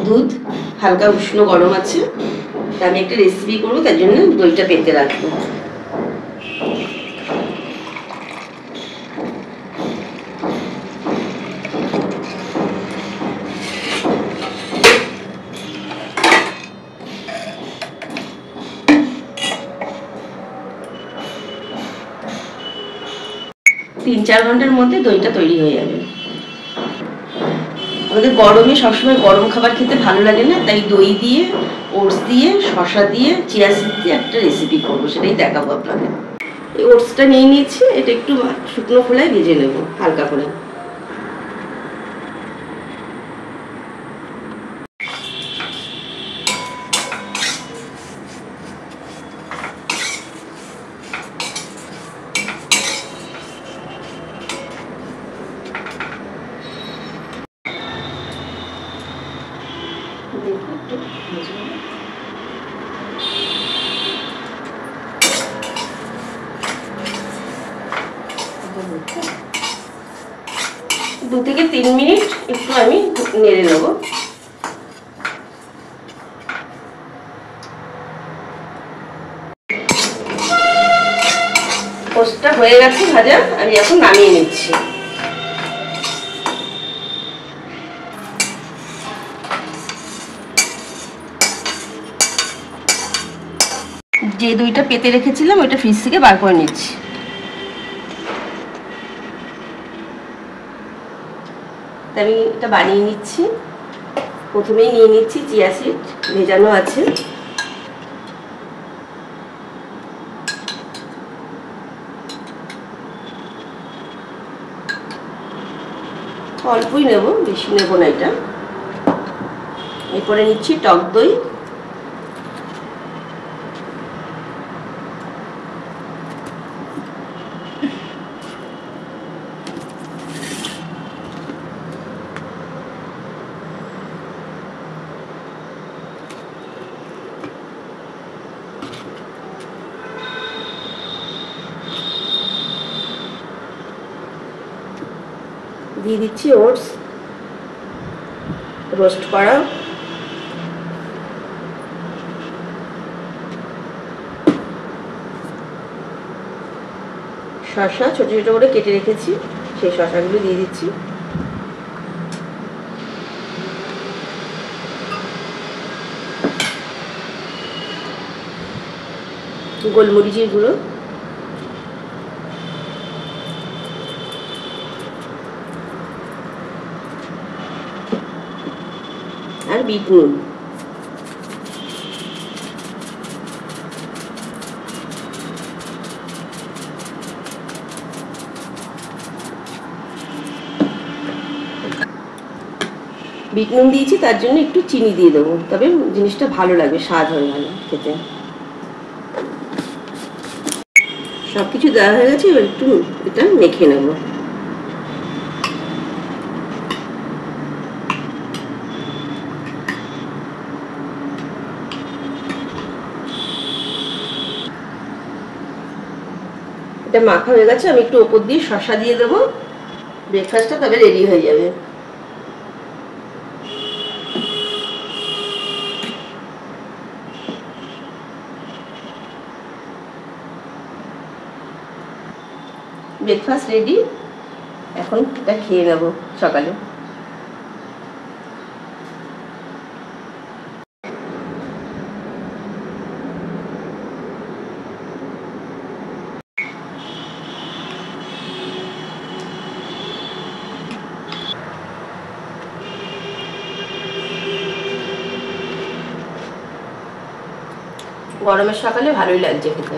দুধ হালকা উষ্ণ গরম আছে, আমি একটা রেসিপি করবো, তার জন্য দইটা পেতে রাখবো। তিন চার ঘন্টার মধ্যে দইটা তৈরি হয়ে যাবে। আমাদের গরমে সবসময় গরম খাবার খেতে ভালো লাগে না, তাই দই দিয়ে, ওটস দিয়ে, শসা দিয়ে, চিয়া সিড দিয়ে একটা রেসিপি করবো, সেটাই দেখাবো আপনাদের। এই ওটসটা নিয়ে নিয়েছি, এটা একটু শুকনো খোলায় ভেজে নেব হালকা করে। দু থেকে 3 মিনিট একটু আমি নেড়ে নেব। ওটসটা হয়ে গেছে ভাজা, আমি এখন নামিয়ে নিচ্ছি। যে দইটা পেতে রেখেছিলাম ওইটা ফ্রিজ থেকে বার করে নিচ্ছি। আমি এটা বানিয়ে নিচ্ছি। প্রথমেই নিয়ে নিচ্ছি চিয়া সিড, ভেজানো আছে। অল্পই নেব, বেশি নেব না এটা। এরপরে নিচ্ছি টক দই, দিয়ে দিচ্ছি ওটস রোস্ট করা, শসা ছোট ছোট করে কেটে রেখেছি, সেই শসাগুলো দিয়ে দিচ্ছি। গোলমরিচের গুঁড়ো, আর বিট নুন। বিট নুন দিয়েছি, তার জন্য একটু চিনি দিয়ে দেবো, তবে জিনিসটা ভালো লাগবে, স্বাদ হয় ভালো খেতে। সব কিছু দেওয়া হয়ে গেছে, এবার একটু এটা মেখে নেব। এটা মাখা হয়ে গেছে, আমি একটু ওপর দিয়ে শসা দিয়ে দেবো। ব্রেকফাস্টটা তবে রেডি হয়ে যাবে। ব্রেকফাস্ট রেডি, এখন এটা খেয়ে নেব সকালে। গরমের সকালে ভালোই লাগছে খেতে।